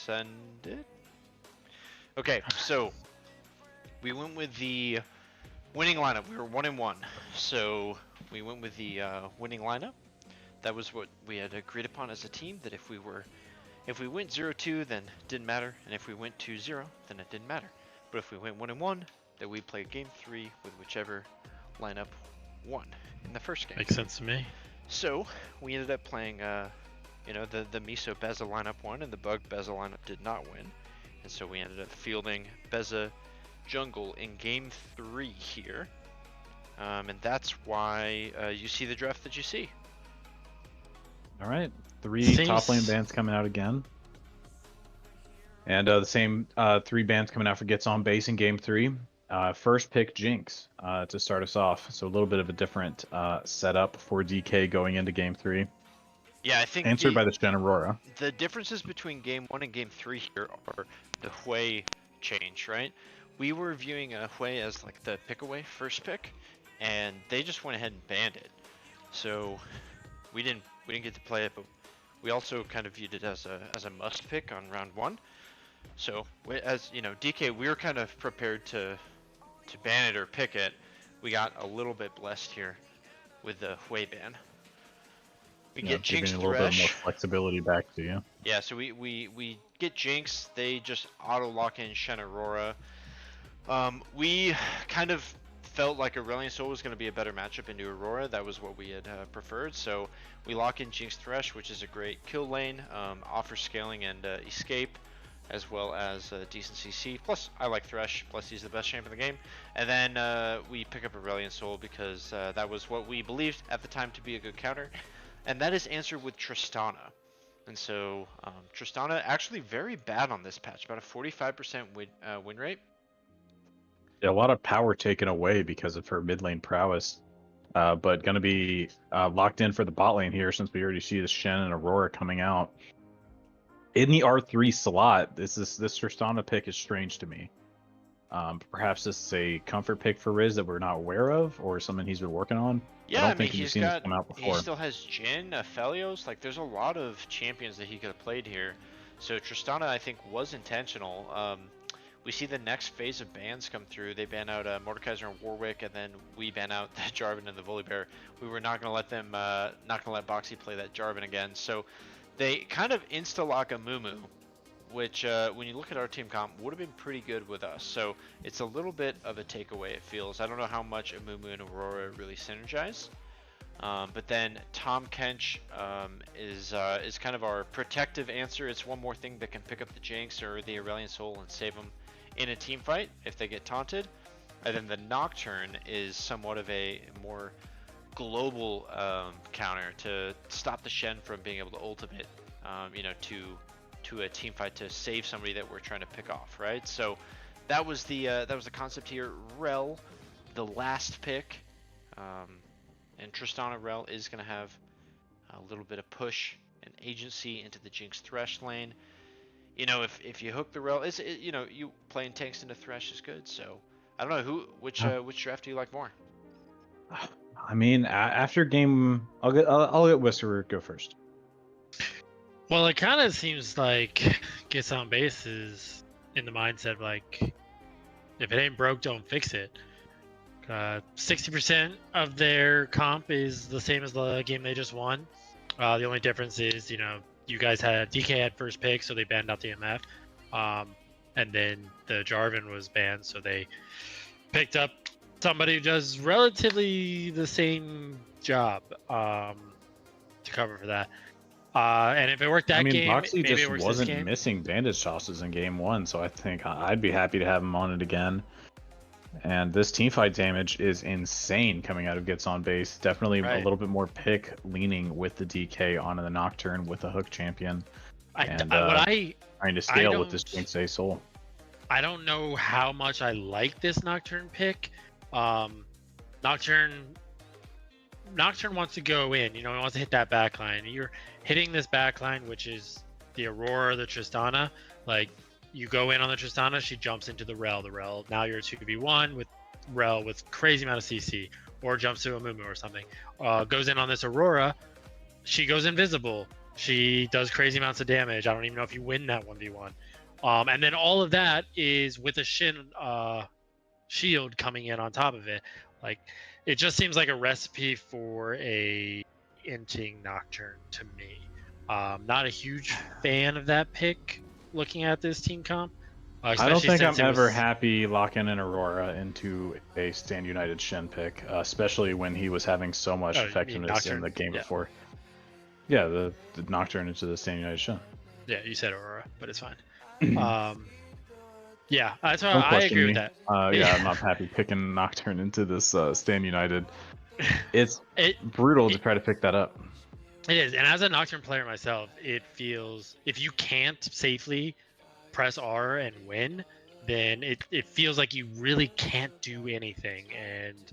send it. Okay, so we went with the winning lineup. We were 1-1, so we went with the winning lineup. That was what we had agreed upon as a team. That if we went 0-2, then it didn't matter, and if we went 2-0, then it didn't matter. But if we went 1-1, then we played game 3 with whichever lineup won in the first game. Makes sense to me. So we ended up playing, the Miso Beza lineup won, and the Bug Beza lineup did not win, and so we ended up fielding Beza jungle in game 3 here, and that's why you see the draft that you see. All right, 3 top lane bans coming out again, and the same 3 bans coming out for Gets on Base in game 3. First pick Jinx to start us off, so a little bit of a different setup for DK going into game 3. Yeah, I think answered by the Shen Aurora. The differences between game 1 and game 3 here are the Hui change, right? We were viewing Hui as like the pick away first pick, and they just went ahead and banned it. So we didn't get to play it, but we also kind of viewed it as a must pick on round 1. So as you know, DK, we were kind of prepared to ban it or pick it. We got a little bit blessed here with the Hui ban. We get Jinx a little Thresh. bit more flexibility back to you. Yeah, so we get Jinx. They just auto lock in Shen Aurora. We kind of felt like Aurelion Sol was going to be a better matchup into Aurora. That was what we had preferred. So we lock in Jinx Thresh, which is a great kill lane, offers scaling and escape, as well as decent CC. Plus, I like Thresh. Plus, he's the best champ in the game. And then we pick up Aurelion Sol because that was what we believed at the time to be a good counter. And that is answered with Tristana. And so Tristana actually very bad on this patch, about a 45% win rate. Yeah, a lot of power taken away because of her mid lane prowess. But going to be locked in for the bot lane here since we already see the Shen and Aurora coming out. In the R3 slot, this Tristana pick is strange to me. Perhaps this is a comfort pick for Riz that we're not aware of, or something he's been working on. Yeah, I mean, we've seen this come out before. He still has Jhin, Aphelios. Like, there's a lot of champions that he could have played here. So Tristana, I think, was intentional. We see the next phase of bans come through. They ban out Mordekaiser and Warwick, and then we ban out the Jarvan and the Volibear. We were not going to let them, not going to let Boxy play that Jarvan again. So they kind of insta-lock a Mumu, which when you look at our team comp would have been pretty good with us. So it's a little bit of a takeaway, it feels. I don't know how much Amumu and Aurora really synergize. But then Tom Kench is kind of our protective answer. It's one more thing that can pick up the Jinx or the Aurelion Sol and save them in a team fight if they get taunted. And then the Nocturne is somewhat of a more global counter to stop the Shen from being able to ultimate, to a team fight to save somebody that we're trying to pick off, right? So that was the concept here. Rel, the last pick, and Tristana Rel is going to have a little bit of push and agency into the Jinx Thresh lane. You know, if you hook the Rel, you playing tanks into Thresh is good. So I don't know which draft do you like more? I mean, after game, I'll let Whisperer go first. Well, it kind of seems like Gets on Base is in the mindset like, if it ain't broke, don't fix it. 60% of their comp is the same as the game they just won. The only difference is, you guys had DK had first pick, so they banned out the MF, and then the Jarvan was banned, so they picked up somebody who does relatively the same job to cover for that. And if it worked that game, Boxy maybe just it works wasn't this game. missing bandage tosses in game 1, so I think I'd be happy to have him on it again. And this teamfight damage is insane coming out of Gets on Base. Definitely a little bit more pick leaning with the DK onto the Nocturne with a hook champion. Trying to scale with this Jinx A Soul. I don't know how much I like this Nocturne pick. Nocturne wants to go in, he wants to hit that backline. You're hitting this backline, which is the Aurora, the Tristana. Like, you go in on the Tristana, she jumps into the Rel. Now you're a 2v1 with Rel with crazy amount of CC, or jumps to a Mumu or something. Goes in on this Aurora, she goes invisible. She does crazy amounts of damage. I don't even know if you win that 1v1. And then all of that is with a Shin shield coming in on top of it. Like, it just seems like a recipe for a inting Nocturne to me. Not a huge fan of that pick looking at this team comp. I don't Especially think since I'm it ever was... happy locking in Aurora into a Stand United Shen pick, especially when he was having so much Oh, you mean effectiveness in Nocturne? the game Yeah. before. Yeah, the Nocturne into the Stand United Shen. Yeah, you said Aurora, but it's fine. Yeah, that's why Don't I question agree with me. that. Yeah, I'm not happy picking Nocturne into this Stand United. It's It, brutal to it try to pick that up. it is, and as a Nocturne player myself, it feels, if you can't safely press R and win, then it feels like you really can't do anything, and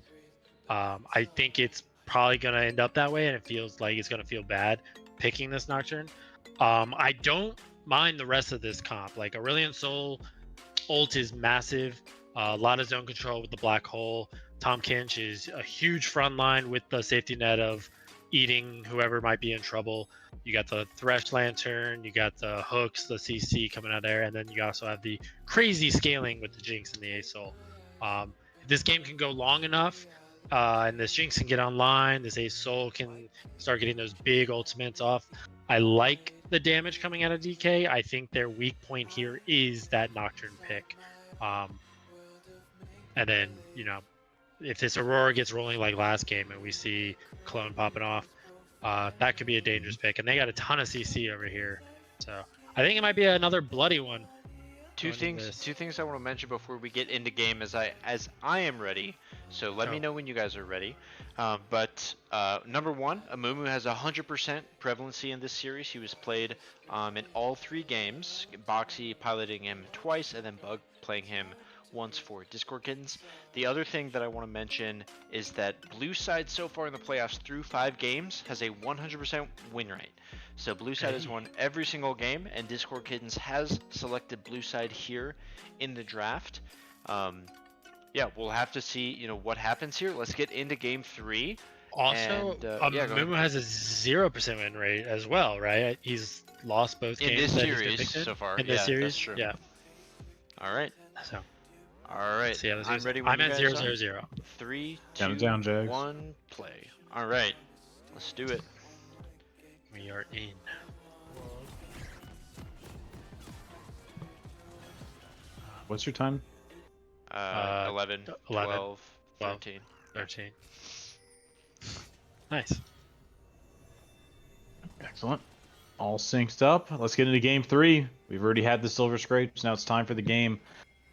I think it's probably gonna end up that way, and it feels like it's gonna feel bad picking this Nocturne. I don't mind the rest of this comp. Like Aurelion Soul ult is massive. A lot of zone control with the black hole. Tom Kinch is a huge front line with the safety net of eating whoever might be in trouble. You got the Thresh Lantern, you got the hooks, the CC coming out there, and then you also have the crazy scaling with the Jinx and the Ace Soul. If this game can go long enough, and this Jinx can get online, this Ace Soul can start getting those big ultimates off. I like the damage coming out of DK. I think their weak point here is that Nocturne pick. And then, if this Aurora gets rolling like last game and we see Clone popping off, that could be a dangerous pick. And they got a ton of CC over here. So I think it might be another bloody one. Two things I want to mention before we get into game as I am ready. So let me know when you guys are ready. But number one, Amumu has 100% prevalency in this series. He was played in all 3 games. Boxy piloting him twice, and then Bug playing him once for Discord Kittens. The other thing that I want to mention is that Blue Side so far in the playoffs through 5 games has a 100% win rate. So Blue Side has won every single game, and Discord Kittens has selected Blue Side here in the draft. Yeah, we'll have to see, what happens here. Let's get into game 3. Also, Mumu has a 0% win rate as well, right? He's lost both games in this that series he's been picked so far. In this series, that's true. Yeah. All right. So. All right. See how this I'm ready. When I'm you at guys 0-0-0. 3, 2, Down, 1, play. All right. Let's do it. We are in. What's your time? 11, 12, 13. 13. Nice. Excellent. All synced up. Let's get into game 3. We've already had the silver scrapes. Now it's time for the game.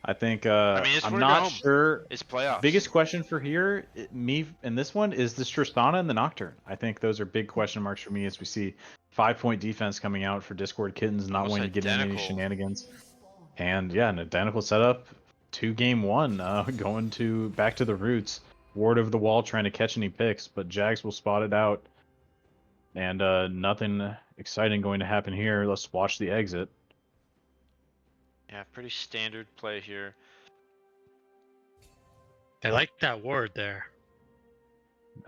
I think I'm not sure. It's playoffs. Biggest question for me in this one is this Tristana and the Nocturne. I think those are big question marks for me as we see 5-point defense coming out for Discord Kittens, not wanting to get in any shenanigans. And yeah, an identical setup to game 1, going back to the roots. Ward over the wall trying to catch any picks, but Jags will spot it out. And nothing exciting going to happen here. Let's watch the exit. Yeah, pretty standard play here. I like that ward there.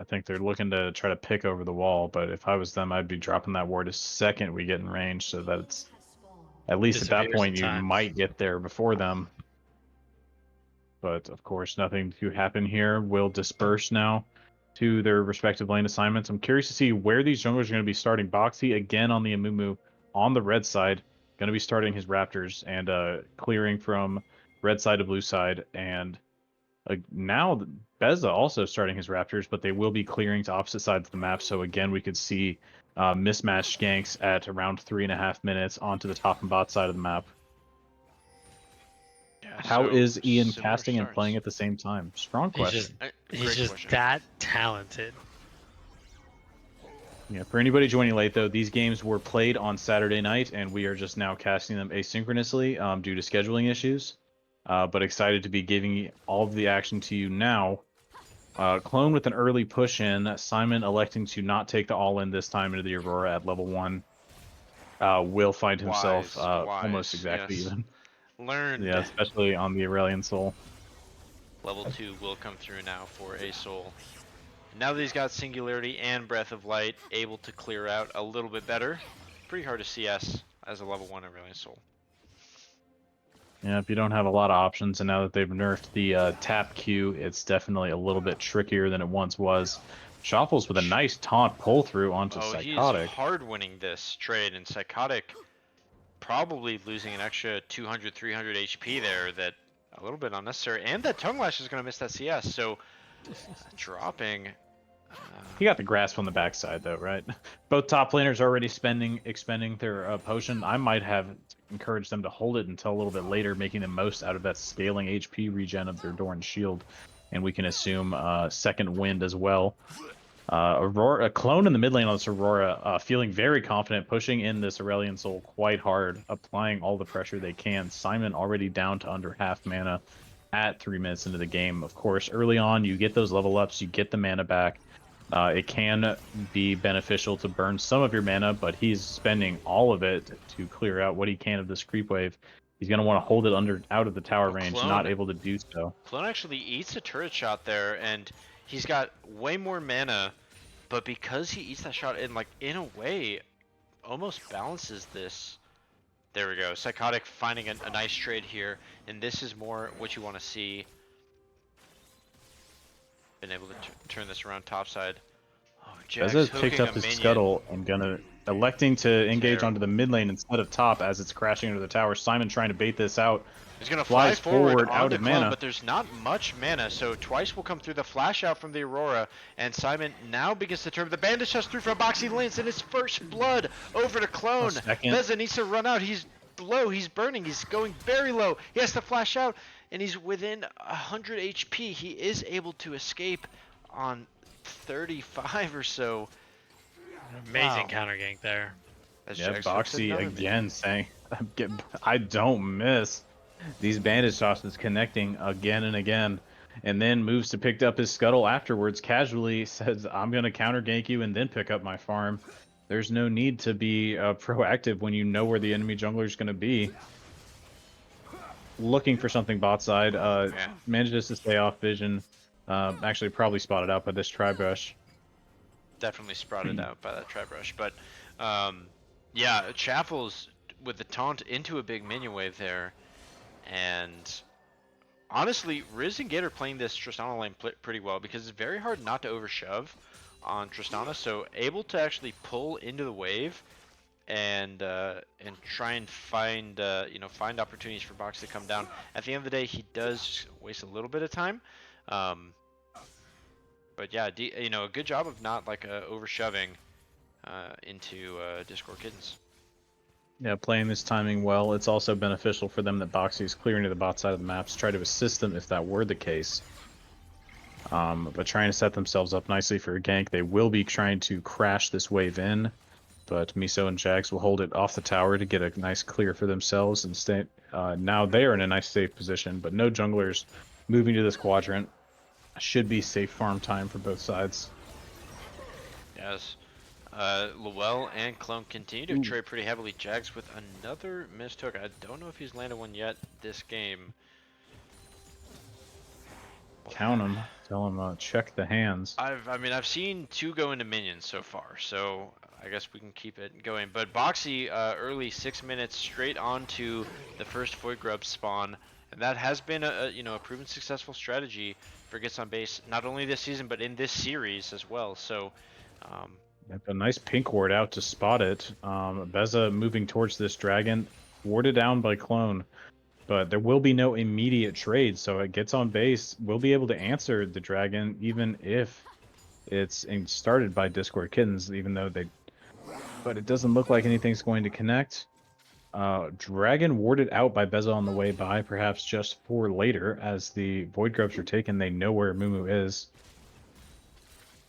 I think they're looking to try to pick over the wall, but if I was them, I'd be dropping that ward a second we get in range so that it's at least at that point you might get there before them. But of course, nothing to happen here. Will disperse now to their respective lane assignments. I'm curious to see where these junglers are going to be starting. Boxy again on the Amumu on the red side, going to be starting his Raptors and clearing from red side to blue side. And now Beza also starting his Raptors, but they will be clearing to opposite sides of the map. So again, we could see mismatched ganks at around 3.5 minutes onto the top and bot side of the map. Yeah, How is Ian casting and playing at the same time? Strong question. He's just that talented. Yeah, for anybody joining late though, these games were played on Saturday night, and we are just now casting them asynchronously due to scheduling issues. But excited to be giving all of the action to you now. Clone with an early push in. Simon electing to not take the all-in this time into the Aurora at level 1. Will find himself almost exactly even. Learned. Yeah, especially on the Aurelion Soul. Level 2 will come through now for a Soul. Now that he's got Singularity and Breath of Light, able to clear out a little bit better. pretty hard to CS as a level 1 Aurelion Soul. Yeah, if you don't have a lot of options, and now that they've nerfed the tap Q, it's definitely a little bit trickier than it once was. Shuffles with a nice taunt pull through onto Oh, he's Psychotic. hard winning this trade, and Psychotic probably losing an extra 200, 300 HP there. That a little bit unnecessary, and that Tongue Lash is going to miss that CS. So dropping. He got the grasp on the backside though, right? Both top laners are already expending their potion. I might have encouraged them to hold it until a little bit later, making the most out of that scaling HP regen of their Doran shield, and we can assume second wind as well. Aurora, a clone in the mid lane on this Aurora, feeling very confident, pushing in this Aurelion Soul quite hard, applying all the pressure they can. Simon already down to under half mana at 3 minutes into the game. Of course, early on, you get those level ups, you get the mana back. It can be beneficial to burn some of your mana, but he's spending all of it to clear out what he can of this creep wave. He's going to want to hold it out of the tower range, Clone, not able to do so. Clone actually eats a turret shot there, and he's got way more mana, but because he eats that shot, and like in a way, almost balances this. There we go. Psychotic finding a nice trade here, and this is more what you want to see. Been able to turn this around topside. Oh, Jax Beza's hooking picked up a his minion. scuttle and electing to engage Terrible. onto the mid lane instead of top as it's crashing into the tower. Simon trying to bait this out. He's gonna fly Flies forward out onto of Clone, mana. but there's not much mana, so Twice will come through the flash out from the Aurora, and Simon now begins to turn. The bandage just through from Boxy Lance, and his first blood over to Clone. Second. Beza needs to run out. He's low. He's burning. He's going very low. He has to flash out, and he's within 100 HP. He is able to escape on 35 or so. Amazing Wow. counter gank there. As Yeah, Jax hooks Boxy another again saying, I don't miss. These bandage tosses connecting again and again, and then moves to pick up his scuttle afterwards, casually says, I'm going to counter gank you and then pick up my farm. There's no need to be proactive when you know where the enemy jungler is going to be. Looking for something bot side, manages to stay off vision. Actually, probably spotted out by this tri-brush. Definitely sprouted out by that trap rush, but yeah, Chaffles with the taunt into a big minion wave there, and honestly, Riz and Gator playing this Tristana lane pretty well because it's very hard not to overshove on Tristana, so able to actually pull into the wave and try and find find opportunities for Box to come down. At the end of the day, he does waste a little bit of time. But yeah, a good job of not like overshoving into Discord Kittens. Yeah, playing this timing well. It's also beneficial for them that Boxy is clearing to the bot side of the maps, try to assist them if that were the case. But trying to set themselves up nicely for a gank. They will be trying to crash this wave in, but Miso and Jax will hold it off the tower to get a nice clear for themselves and stay. Now they are in a nice safe position, but no junglers moving to this quadrant. Should be safe farm time for both sides. Yes. Lowell and Clone continue to trade pretty heavily. Jags with another missed hook. I don't know if he's landed one yet this game. Count them. Tell them check the hands. I've seen 2 go into minions so far, so I guess we can keep it going. But Boxy early 6 minutes straight onto the first Void Grub spawn, and that has been a proven successful strategy for Gets on Base, not only this season but in this series as well. So. A nice pink ward out to spot it. Beza moving towards this dragon, warded down by Clone, but there will be no immediate trade, so it Gets on Base will be able to answer the dragon even if it's started by Discord Kittens, even though but it doesn't look like anything's going to connect. Dragon warded out by Beza on the way by, perhaps just for later, as the Void Grubs are taken. They know where Mumu is.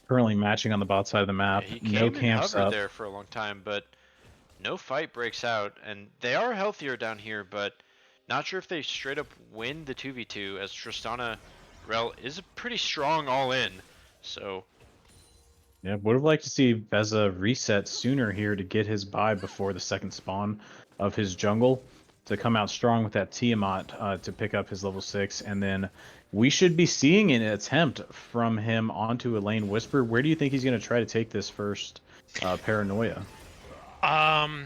Currently matching on the bot side of the map. Yeah, he no came camps and hovered up. there for a long time, but no fight breaks out, and they are healthier down here, but not sure if they straight up win the 2v2, as Tristana Rel is a pretty strong all-in, so. Yeah, would have liked to see Beza reset sooner here to get his buy before the second spawn of his jungle, to come out strong with that Tiamat to pick up his level 6, and then we should be seeing an attempt from him onto a lane Whisper. Where do you think he's going to try to take this first Paranoia? I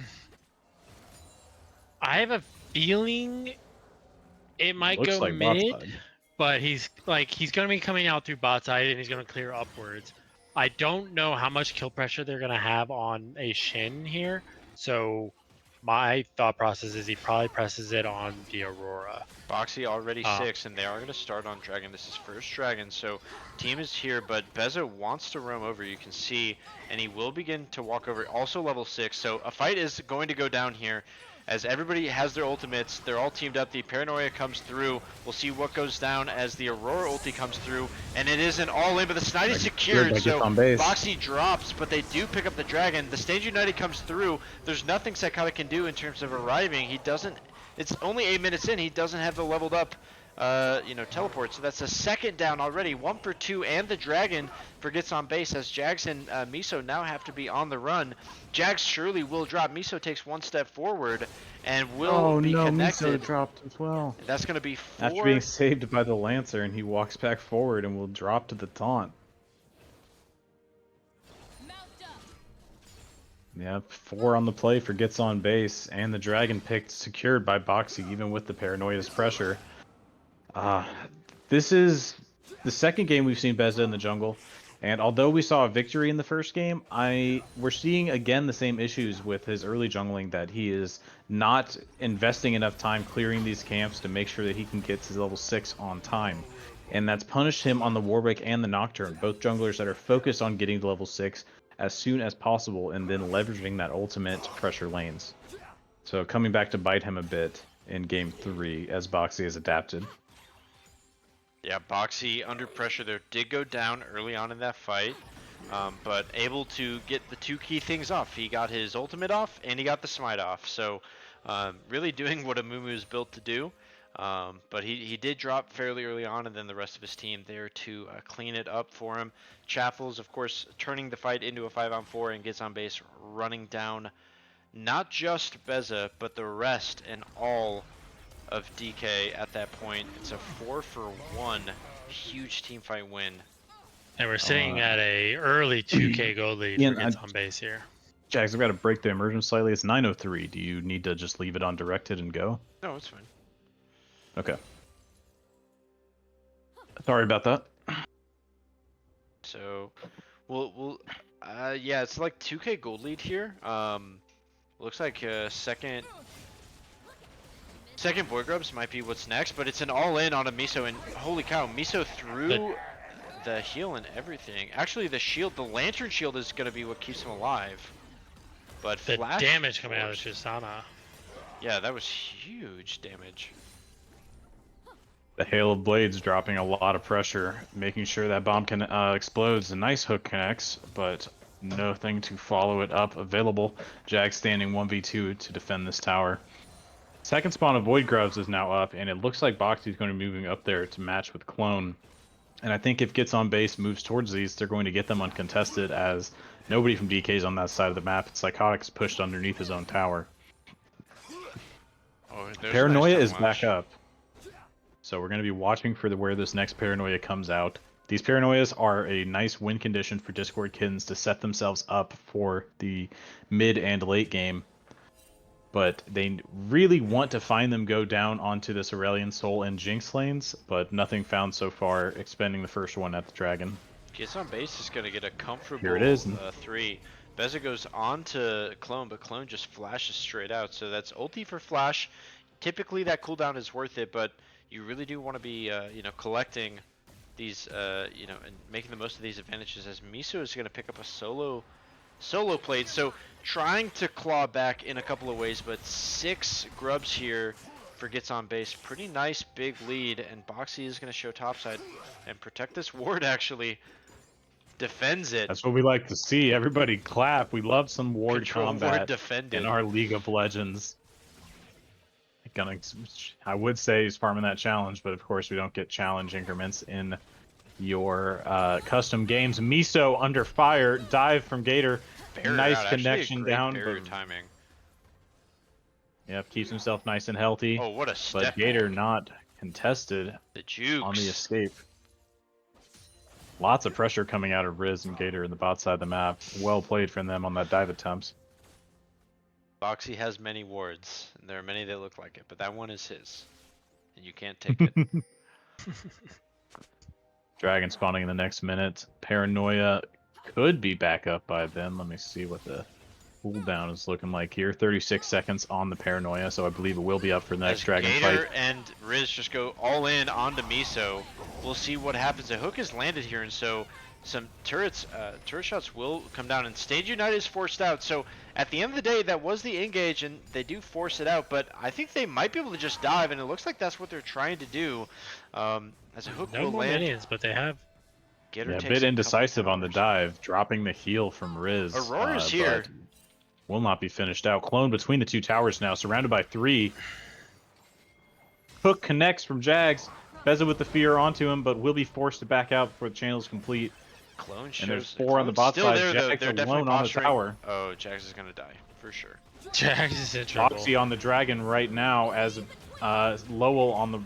have a feeling it might Looks go like bot mid, side. but he's going to be coming out through bot side and he's going to clear upwards. I don't know how much kill pressure they're going to have on a Shin here, so my thought process is he probably presses it on the Aurora. Boxy already Um, 6, and they are going to start on Dragon. This is first Dragon, so team is here, but Beza wants to roam over, you can see, and he will begin to walk over, also level 6, so a fight is going to go down here. As everybody has their ultimates, they're all teamed up, the Paranoia comes through, we'll see what goes down as the Aurora ulti comes through, and it is an all-in, but the Snide is secured, so Boxy drops, but they do pick up the Dragon, the Stage United comes through, there's nothing Psychotic can do in terms of arriving, he doesn't, it's only 8 minutes in, he doesn't have the leveled up teleport, so that's a second down already, 1 for 2, and the Dragon forgets on base as Jags and Miso now have to be on the run. Jags surely will drop, Miso takes 1 step forward and will be connected. Miso dropped as well. That's going to be 4. After being saved by the Lancer, and he walks back forward and will drop to the taunt. Yeah, 4 on the play for gets on base, and the Dragon picked secured by Boxy even with the Paranoia's pressure. This is the second game we've seen Beza in the jungle, and although we saw a victory in the first game, we're seeing again the same issues with his early jungling, that he is not investing enough time clearing these camps to make sure that he can get to level 6 on time. And that's punished him on the Warwick and the Nocturne, both junglers that are focused on getting to level 6 as soon as possible and then leveraging that ultimate to pressure lanes. So coming back to bite him a bit in game 3 as Boxy has adapted. Yeah, Boxy under pressure there did go down early on in that fight, but able to get the 2 key things off. He got his ultimate off and he got the smite off, so really doing what Amumu is built to do. But he did drop fairly early on, and then the rest of his team there to clean it up for him. Chaffles, of course, turning the fight into a 5-on-4 and gets on base, running down not just Beza, but the rest and all of DK at that point. It's a 4-for-1 huge team fight win. And we're sitting at a early 2k gold lead for gets on base here. Jags, I've got to break the immersion slightly. It's 9:03. Do you need to just leave it undirected and go? No, it's fine. Okay. Sorry about that. So, yeah, it's like 2k gold lead here. Looks like second Void Grubs might be what's next, but it's an all-in on a Miso, and holy cow, Miso threw the heal and everything. Actually, the shield, the Lantern shield is going to be what keeps him alive. But the Flash damage coming out of Shisana. Yeah, that was huge damage. The Hail of Blades dropping a lot of pressure, making sure that bomb can explodes. A nice hook connects, but nothing to follow it up available. Jag standing 1v2 to defend this tower. Second spawn of Void Grubs is now up, and it looks like Boxy's going to be moving up there to match with Clone. And I think if Gets on Base moves towards these, they're going to get them uncontested, as nobody from DK is on that side of the map. Psychotic's pushed underneath his own tower. Oh, Paranoia is back up. So we're going to be watching for where this next Paranoia comes out. These Paranoias are a nice win condition for Discord Kittens to set themselves up for the mid and late game. But they really want to find them go down onto this Aurelion Soul and Jinx lanes, but nothing found so far, expending the first one at the Dragon. Gets on base is going to get a comfortable Here it is. 3. Beza goes on to Clone, but Clone just flashes straight out. So that's ulti for Flash. Typically that cooldown is worth it, but you really do want to be, collecting these, and making the most of these advantages, as Miso is going to pick up a solo plate. So trying to claw back in a couple of ways, but 6 grubs here for Gets on Base. Pretty nice big lead, and Boxy is going to show topside and protect this ward, actually. Defends it. That's what we like to see. Everybody clap. We love some ward Control combat ward in our League of Legends. I would say he's farming that challenge, but of course we don't get challenge increments in your custom games. Miso under fire, dive from Gator, nice connection down. Timing. Yep, keeps himself nice and healthy. Oh, what a step! But Gator not contested the jukes on the escape. Lots of pressure coming out of Riz and Gator in the bot side of the map. Well played from them on that dive attempts. Boxy has many wards, and there are many that look like it, but that one is his, and you can't take it. Dragon spawning in the next minute. Paranoia could be back up by then. Let me see what the cooldown is looking like here. 36 seconds on the Paranoia, so I believe it will be up for the next As Dragon Gator fight. and Riz just go all in onto Miso, we'll see what happens. A hook is landed here, and so some turret shots will come down, and Stage United is forced out. So at the end of the day, that was the engage, and they do force it out, but I think they might be able to just dive, and it looks like that's what they're trying to do. As a hook No will more land. minions, but they have. Gator Yeah, a takes bit couple indecisive on the towers. dive, dropping the heal from Riz. Aurora's here. But will not be finished out. Clone between the two towers now, surrounded by 3. Hook connects from Jags. Beza with the fear onto him, but will be forced to back out before the channel is complete. Clone shows. And there's 4 on the bot still side. there, though. Jags They're definitely alone on the posturing. tower. Oh, Jags is gonna die for sure. Jags is in trouble. Boxy on the Dragon right now as Lowell on the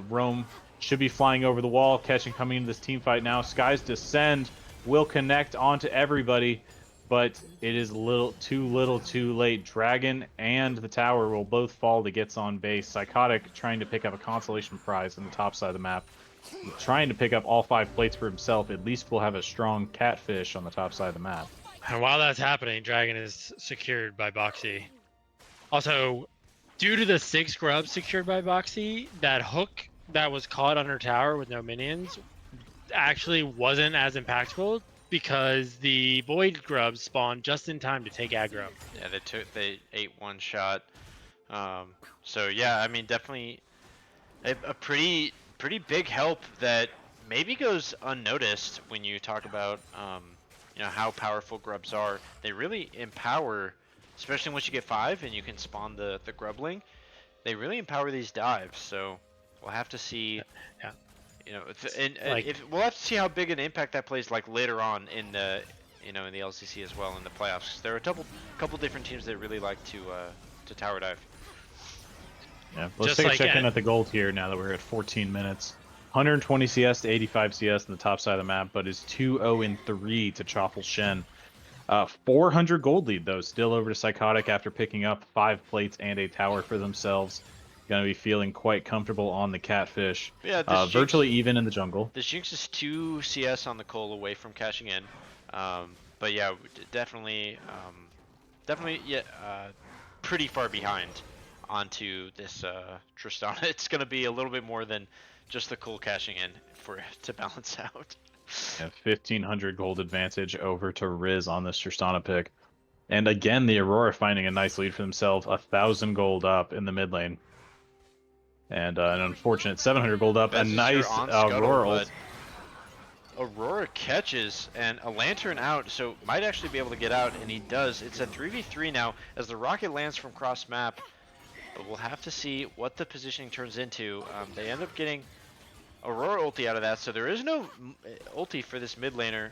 roam should be flying over the wall, catching coming into this team fight now. Sky's Descend will connect onto everybody, but it is little too late. Dragon and the tower will both fall to gets on base. Psychotic trying to pick up a consolation prize on the top side of the map. Trying to pick up all 5 plates for himself. At least we'll have a strong catfish on the top side of the map. And while that's happening, Dragon is secured by Boxy. Also, due to the 6 grubs secured by Boxy, that hook that was caught under tower with no minions actually wasn't as impactful because the void grubs spawned just in time to take aggro. Yeah, they ate one shot. So yeah, I mean definitely a pretty big help that maybe goes unnoticed when you talk about you know how powerful grubs are. They really empower, especially once you get 5 and you can spawn the grubling. They really empower these dives. So we'll have to see. Yeah. You know, we'll have to see how big an impact that plays like later on in the in the LCC as well in the playoffs. 'Cause there are a couple different teams that really like to tower dive. Yeah, let's Just take a like check in at the gold here now that we're at 14 minutes. 120 CS to 85 CS on the top side of the map, but is 2-0-3 to Choffle Shen. 400 gold lead though, still over to Psychotic after picking up 5 plates and a tower for themselves. Gonna be feeling quite comfortable on the catfish. Yeah, virtually even in the jungle. This Jinx is 2 CS on the Cole away from cashing in. But yeah, definitely yeah, pretty far behind onto this Tristana. It's gonna be a little bit more than just the Cole cashing in for it to balance out. Yeah, 1500 gold advantage over to Riz on this Tristana pick. And again, the Aurora finding a nice lead for themselves, 1000 gold up in the mid lane. And an unfortunate 700 gold up. A nice Aurora. Aurora catches and a lantern out, so might actually be able to get out, and he does. It's a 3v3 now as the rocket lands from cross map, but we'll have to see what the positioning turns into. They end up getting Aurora ulti out of that, so there is no ulti for this mid laner,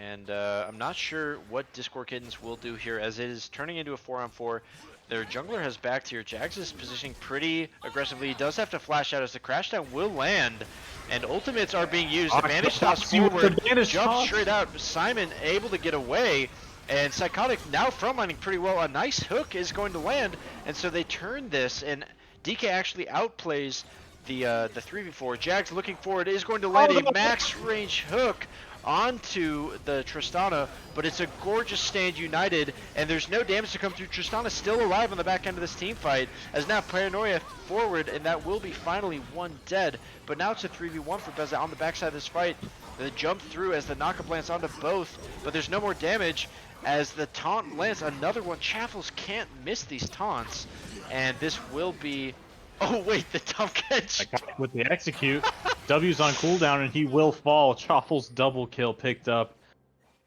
and I'm not sure what Discord Kittens will do here as it is turning into a 4-on-4. Their jungler has backed here. Jags is positioning pretty aggressively. He does have to flash out as the crash down will land, and ultimates are being used. The Vanish toss forward, jump straight out. Simon able to get away, and Psychotic now frontlining pretty well. A nice hook is going to land, and so they turn this, and DK actually outplays the 3v4. Jags looking forward is going to land a max range hook onto the Tristana, but it's a gorgeous stand United, and there's no damage to come through. Tristana still alive on the back end of this team fight, as now Paranoia forward, and that will be finally one dead. But now it's a 3v1 for Beza on the backside of this fight. The jump through as the knockup lands onto both, but there's no more damage as the taunt lands. Another one. Chaffles can't miss these taunts, and this will be... Oh wait, the dump catch! With the execute, W's on cooldown and he will fall. Chaffle's double kill picked up.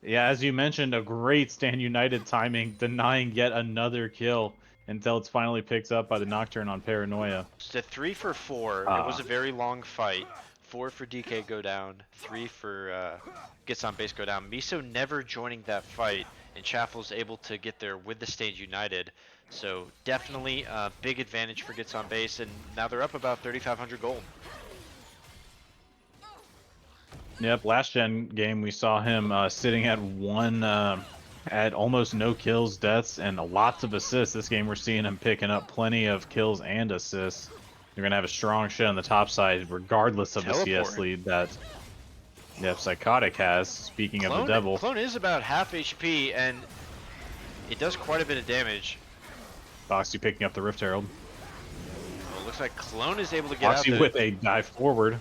Yeah, as you mentioned, a great Stand United timing, denying yet another kill until it's finally picked up by the Nocturne on Paranoia. It's a 3 for 4. It was a very long fight. 4 for DK go down, 3 for gets on base go down. Miso never joining that fight, and Chaffle's able to get there with the Stage United. So definitely a big advantage for gets on base, and now they're up about 3,500 gold. Yep, last gen game we saw him sitting at one at almost no kills, deaths, and lots of assists. This game we're seeing him picking up plenty of kills and assists. They're going to have a strong shit on the top side, regardless of the CS Teleport. lead that Psychotic has. Speaking of the devil. Clone is about half HP, and it does quite a bit of damage. Boxy picking up the Rift Herald. Well, it looks like Clone is able to get out Boxy there. with a dive forward.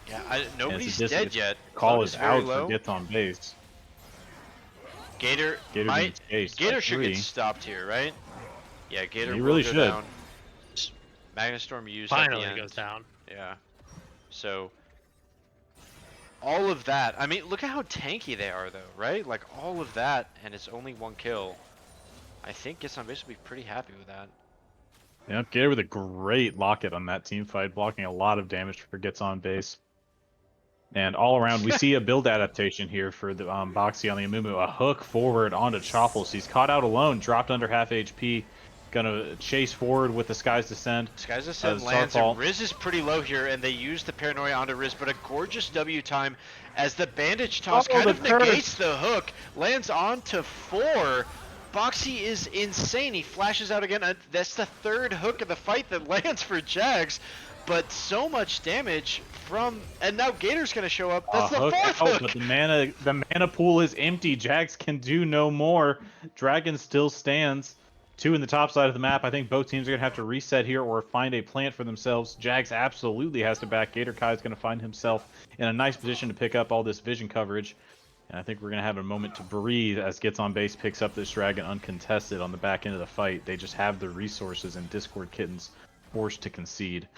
Yeah, nobody's And dead yet. Call Clone is very out low. for gets on base. Gator being chased by Gator should three. get stopped here, right? Yeah, Gator He will really go should. down. Magnastorm used at the Finally end. goes down. Yeah. So all of that. I mean, look at how tanky they are, though, right? Like all of that, and it's only one kill. I think Gets on Base will be pretty happy with that. Yep, Gator with a great locket on that team fight, blocking a lot of damage for Gets on Base. And all around, we see a build adaptation here for the Boxy on the Amumu. A hook forward onto Chopples. He's caught out alone, dropped under half HP. Gonna chase forward with the Sky's Descent. Sky's Descent the lands, Starfall. and Riz is pretty low here, and they use the Paranoia onto Riz, but a gorgeous W time as the Bandage Toss kind of negates the hook, lands onto 4. Boxy is insane. He flashes out again. That's the third hook of the fight that lands for Jags, but so much damage from, and now Gator's gonna show up. That's the Hook fourth out, hook. but the mana pool is empty. Jags can do no more. Dragon still stands. 2 in the top side of the map. I think both teams are going to have to reset here or find a plant for themselves. Jags absolutely has to back. Gator Kai is going to find himself in a nice position to pick up all this vision coverage. And I think we're going to have a moment to breathe as Gets on Base picks up this Dragon uncontested on the back end of the fight. They just have the resources, and Discord Kittens forced to concede.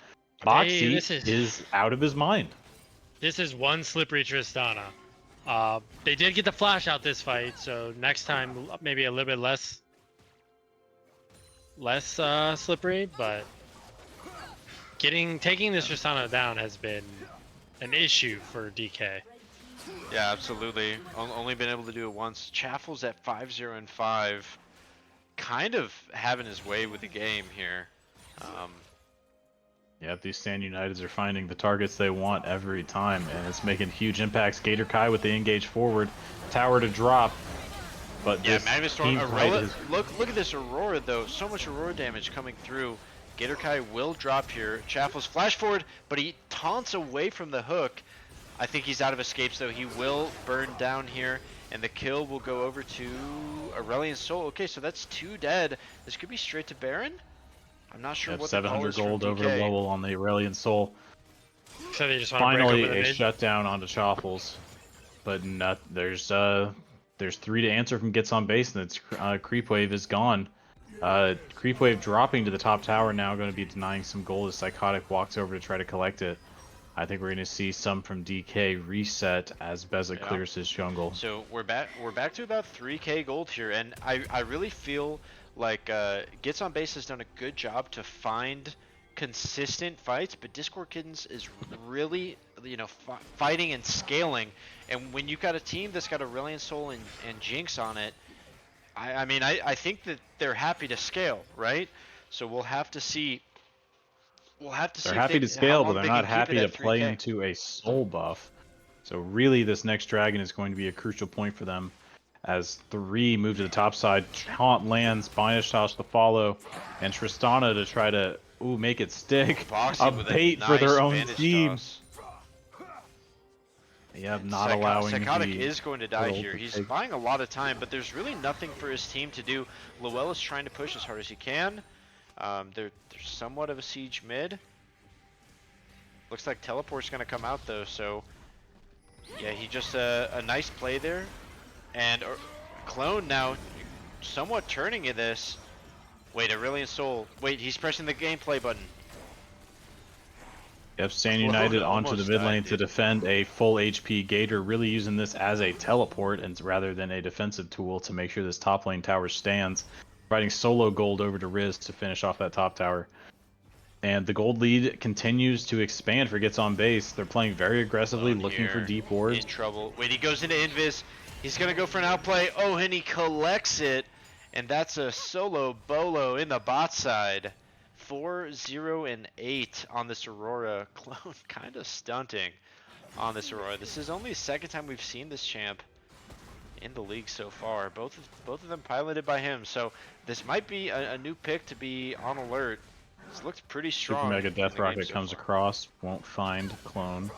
Boxy is out of his mind. This is one slippery Tristana. They did get the flash out this fight, so next time maybe a little bit less slippery, but taking this Tristana down has been an issue for DK. Yeah, absolutely. Only been able to do it once. Chaffle's at 5-0 and 5, kind of having his way with the game here. Yeah, these Stand Uniteds are finding the targets they want every time, and it's making huge impacts. Gator Kai with the engage forward, tower to drop. But yeah, this Magnastorm, Aurora, look at this Aurora though. So much Aurora damage coming through. Gator Kai will drop here. Chaffle's flash forward, but he taunts away from the hook. I think he's out of escapes though. He will burn down here, and the kill will go over to Aurelian Soul. Okay, so that's 2 dead. This could be straight to Baron. I'm not sure what the call 700 is gold from over DK. Lowell on the Aurelian Soul. So they just want Finally, to break over the a mid. shutdown onto Chopples, but there's 3 to answer from Gets on Base, and it's Creep Wave is gone. Creep Wave dropping to the top tower now, going to be denying some gold as Psychotic walks over to try to collect it. I think we're going to see some from DK reset as Beza clears his jungle. So we're back to about 3k gold here, and I really feel like Gets on Base has done a good job to find consistent fights, but Discord Kittens is really, fighting and scaling. And when you've got a team that's got Aurelian Soul and Jinx on it, I think that they're happy to scale, right? So we'll have to see. They're happy to scale, but they're not happy to play into a soul buff. So really, this next dragon is going to be a crucial point for them. As 3 move to the top side, Taunt lands, Binish Toss to follow, and Tristana to try to make it stick. Boxy A bait for their own team. Toss. Yeah, not allowing Psychotic the is going to die gold here. to He's take. buying a lot of time, but there's really nothing for his team to do. Lowell is trying to push as hard as he can. They're somewhat of a siege mid. Looks like Teleport's going to come out though, so yeah, he just a nice play there. And Clone now somewhat turning in this. Wait, Aurelian Soul. Wait, he's pressing the gameplay button. Yep, Stand United onto the mid lane to defend a full HP Gator, really using this as a teleport and rather than a defensive tool to make sure this top lane tower stands. Providing solo gold over to Riz to finish off that top tower. And the gold lead continues to expand for Gets on Base. They're playing very aggressively, looking for deep wards. In trouble. Wait, he goes into Invis. He's going to go for an outplay. Oh, and he collects it. And that's a solo bolo in the bot side. 4-0 and 8 on this Aurora. Clone kind of stunting on this Aurora. This is only the second time we've seen this champ in the league so far. Both of them piloted by him. So this might be a new pick to be on alert. This looks pretty Super strong. Mega in Death the game Rocket so comes far. across, won't find Clone.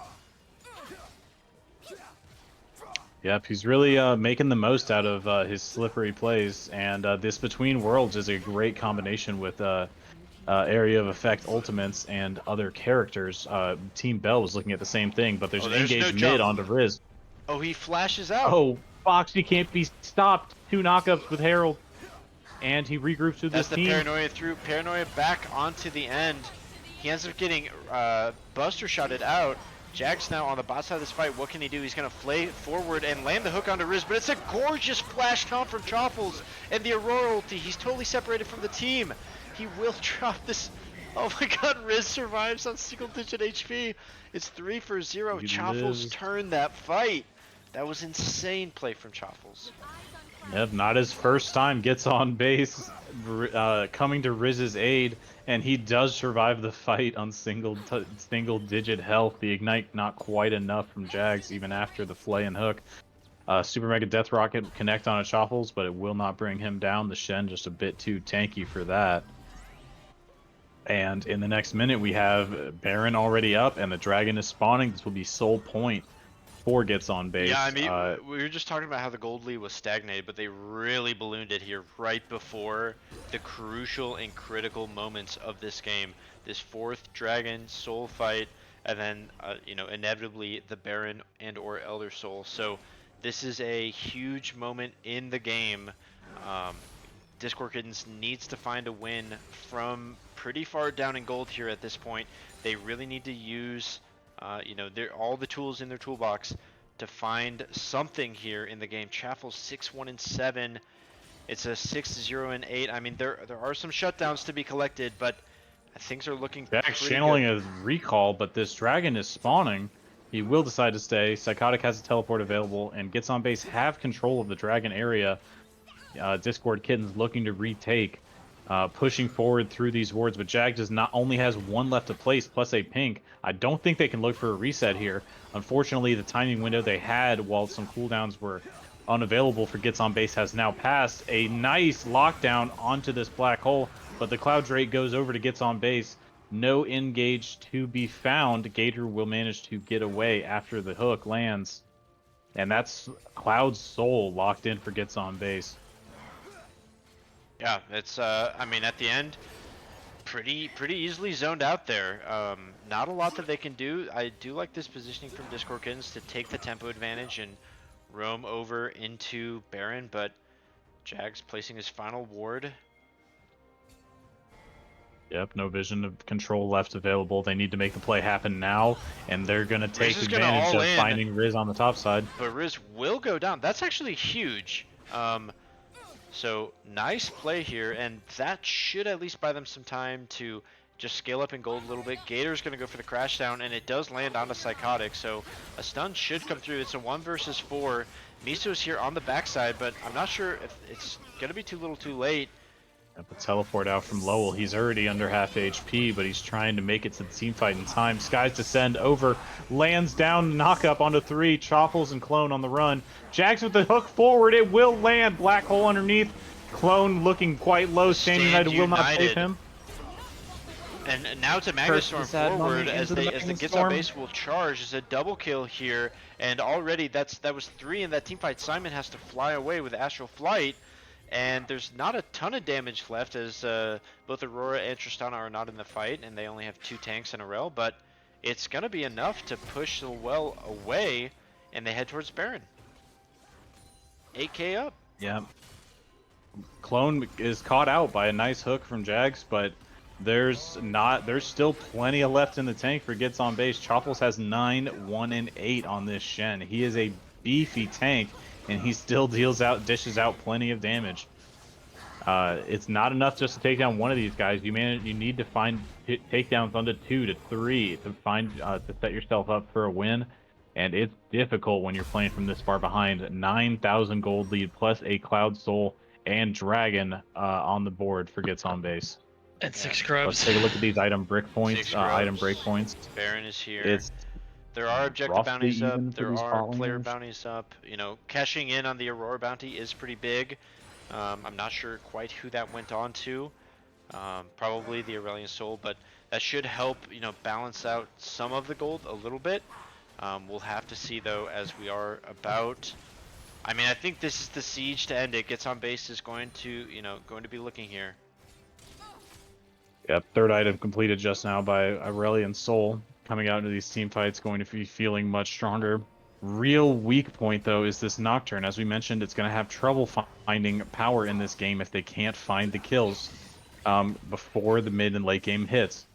Yep, he's really making the most out of his slippery plays, and this Between Worlds is a great combination with Area of Effect ultimates and other characters. Team Bell was looking at the same thing, but there's Oh, an there's no engage mid jump. onto Riz. Oh, he flashes out. Oh, Foxy can't be stopped. 2 knockups with Harold, and he regroups with That's his the team. Paranoia through. Paranoia back onto the end. He ends up getting Buster shotted out. Jags now on the bot side of this fight. What can he do? He's going to flay forward and land the hook onto Riz, but it's a gorgeous flash taunt from Chopples and the Aurora ulti. He's totally separated from the team. He will drop this. Oh my god, Riz survives on single digit HP. It's 3 for 0. He Chopples lives. turned that fight. That was insane play from Chopples. Yep, not his first time gets on base, coming to Riz's aid, and he does survive the fight on single digit health. The ignite not quite enough from Jags even after the flay and hook. Super Mega Death Rocket connect on a Chopples, but it will not bring him down. The Shen just a bit too tanky for that. And in the next minute, we have Baron already up, and the Dragon is spawning. This will be sole point. 4 gets on base. Yeah, I mean, we were just talking about how the gold lead was stagnated, but they really ballooned it here right before the crucial and critical moments of this game. This 4th Dragon Soul fight, and then, you know, inevitably the Baron and or Elder Soul. So this is a huge moment in the game. Discord Kittens needs to find a win from pretty far down in gold here at this point. They really need to use you know, all the tools in their toolbox to find something here in the game. Chaffle's 6-1-7. It's a 6-0-8. I mean, there are some shutdowns to be collected, but things are looking Jack's pretty channeling good. a recall, but this Dragon is spawning. He will decide to stay. Psychotic has a teleport available and gets on base, have control of the Dragon area. Discord Kittens looking to retake. Pushing forward through these wards, but Jag does not only has 1 left to place plus a pink. I don't think they can look for a reset here. Unfortunately, the timing window they had while some cooldowns were unavailable for gets on base has now passed. A nice lockdown onto this black hole, but the Cloud Drake goes over to gets on base. No engage to be found. Gator will manage to get away after the hook lands, and that's Cloud's Soul locked in for gets on base. Yeah, it's I mean, at the end, pretty easily zoned out there. Not a lot that they can do. I do like this positioning from Discord Kittens to take the tempo advantage and roam over into Baron, but Jags placing his final ward. Yep, no vision of control left available. They need to make the play happen now, and they're going to take is gonna advantage all of in. finding Riz on the top side. But Riz will go down. That's actually huge. So nice play here, and that should at least buy them some time to just scale up in gold a little bit. Gator's going to go for the crash down, and it does land on a Psychotic, so a stun should come through. It's a 1 versus 4. Miso's here on the backside, but I'm not sure if it's going to be too little too late. Yep, a teleport out from Lowell. He's already under half HP, but he's trying to make it to the team fight in time. Skies descend over, lands down, knock up onto 3. Chopples and Clone on the run. Jags with the hook forward. It will land. Black hole underneath. Clone looking quite low. Standing United will not save him. And now to Magnustorm forward as the Gets on base will charge. It's a double kill here, and already that was 3 in that team fight. Simon has to fly away with Astral Flight, and there's not a ton of damage left as both Aurora and Tristana are not in the fight, and they only have 2 tanks in a row, but it's going to be enough to push the well away, and they head towards Baron. 8k up. Yeah. Clone is caught out by a nice hook from Jags, but there's still plenty of left in the tank for gets on base. Chopples has 9, 1, and 8 on this Shen. He is a beefy tank, and he still dishes out plenty of damage. It's not enough just to take down one of these guys. You need to find takedowns onto 2 to 3 to find to set yourself up for a win. And it's difficult when you're playing from this far behind. 9,000 gold lead plus a Cloud Soul and Dragon on the board for gets on base. And 6 scrubs. Let's take a look at these item brick points. Item break points. Baron is here. It's There are objective roughly bounties up. even for There these are bot player laners. bounties up. You know, cashing in on the Aurora bounty is pretty big. I'm not sure quite who that went on to. Probably the Aurelian Soul, but that should help, you know, balance out some of the gold a little bit. We'll have to see though, as we are about. I mean, I think this is the siege to end it. Gets on base is going to, you know, going to be looking here. Yep, third item completed just now by Aurelian Soul. Coming out into these team fights, going to be feeling much stronger. Real weak point, though, is this Nocturne. As we mentioned, it's going to have trouble finding power in this game if they can't find the kills before the mid and late game hits.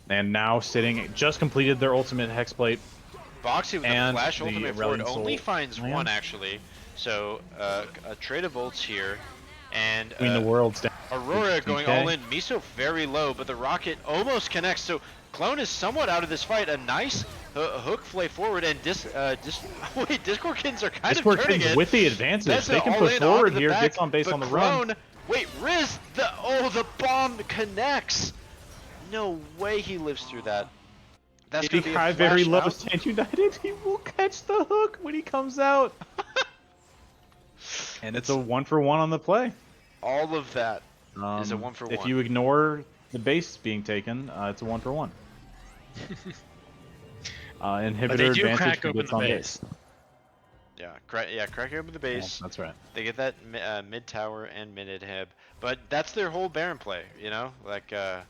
And now sitting, just completed their ultimate Hexblade. Boxy with the And flash the ultimate Aurelian forward only Soul finds lands. one actually. So a trade of ults here, and Between the worlds down. Aurora going DK. all in. Miso very low, but the rocket almost connects. So Clone is somewhat out of this fight. A nice hook flay forward, and wait, Discord Kittens are kind Discord of turning Kittens it. with the advantage. That's They an can all push in forward onto the here, back, gets on base but on the Clone, run. wait, Riz, the bomb connects. No way he lives through that. That's gonna be a flash very low out. stand united. He will catch the hook when he comes out. And it's a 1-for-1 on the play. All of that is a 1-for-1. If you ignore the base being taken, it's a 1-for-1. Inhibitor But they do advantage crack from open gets the on base. Yeah, crack open the base. That's right. They get that mid tower and mid inhib, but that's their whole Baron play, you know. Like I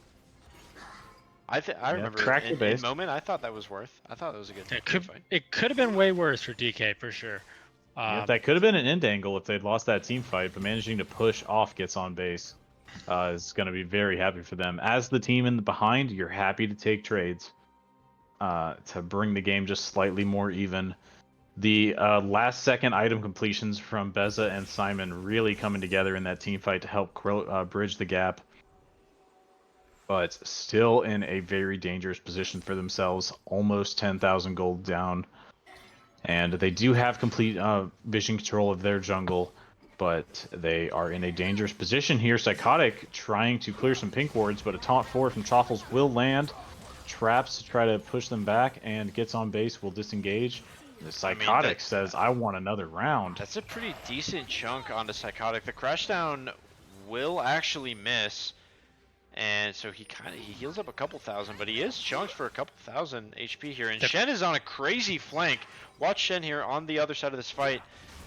remember crack the in base. moment I thought that was worth. I thought that was a good fight. It could have been way worse for DK for sure. That could have been an end angle if they'd lost that team fight, but managing to push off gets on base is going to be very happy for them. As the team in the behind, you're happy to take trades to bring the game just slightly more even. The last second item completions from Beza and Simon really coming together in that team fight to help bridge the gap. But still in a very dangerous position for themselves, almost 10,000 gold down. And they do have complete vision control of their jungle, but they are in a dangerous position here. Psychotic trying to clear some pink wards, but a taunt forward from Choffles will land. Traps to try to push them back, and gets on base, will disengage. The Psychotic says, I want another round. That's a pretty decent chunk onto Psychotic. The Crashdown will actually miss, and so he heals up a couple thousand, but he is chunked for a couple thousand HP here. And Shen is on a crazy flank. Watch Shen here on the other side of this fight,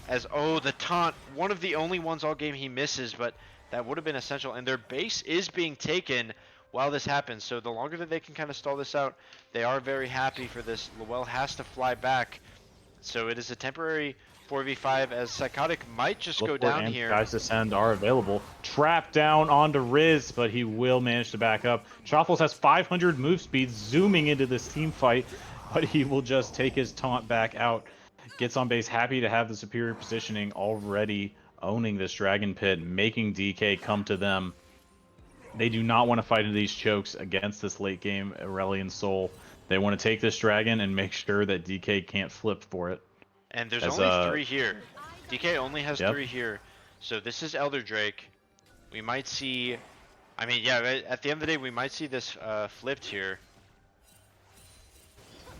as the taunt, one of the only ones all game he misses, but that would have been essential. And their base is being taken while this happens, so the longer that they can kind of stall this out, they are very happy for this. Lowell has to fly back, so it is a temporary 4v5 as Psychotic might just go down here. Guys to send are available. Trap down onto Riz, but he will manage to back up. Choffles has 500 move speed, zooming into this team fight, but he will just take his taunt back out. Gets on base, happy to have the superior positioning, already owning this Dragon Pit, making DK come to them. They do not want to fight into these chokes against this late game Aurelian Soul. They want to take this dragon and make sure that DK can't flip for it. And there's only 3 here. DK only has 3 here. So this is Elder Drake. We might see, I mean, yeah, at the end of the day, we might see this flipped here.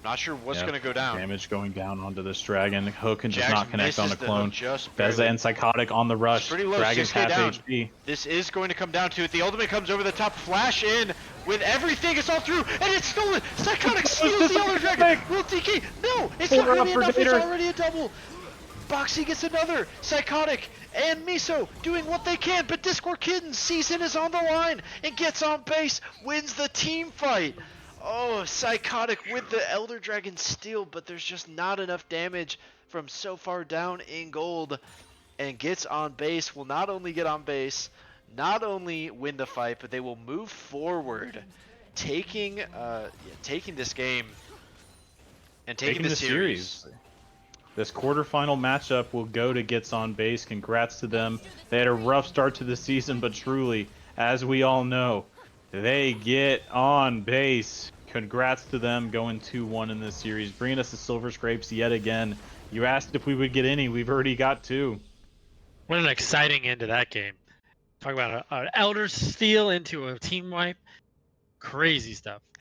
Not sure what's going to go down. Damage going down onto this dragon. Hook and does not connect on the the clone. Beza and Psychotic on the rush. Pretty low, Dragon's 6K half down. HP. This is going to come down to it. The ultimate comes over the top, flash in with everything. It's all through, and it's stolen. Psychotic steals the Elder Dragon. Will DK? No, it's not going to be enough. It's already a double. Boxy gets another. Psychotic and Miso doing what they can, but Discord Kitten season is on the line and gets on base, wins the team fight. Oh, Psychotic with the Elder Dragon steal, but there's just not enough damage from so far down in gold, and gets on base. Will not only get on base, not only win the fight, but they will move forward, taking this game and taking the series. This quarterfinal matchup will go to Gets on Base. Congrats to them. They had a rough start to the season, but truly, as we all know, they get on base. Congrats to them going 2-1 in this series, bringing us the Silver Scrapes yet again. You asked if we would get any. We've already got 2. What an exciting end to that game. Talk about an Elder steal into a team wipe. Crazy stuff.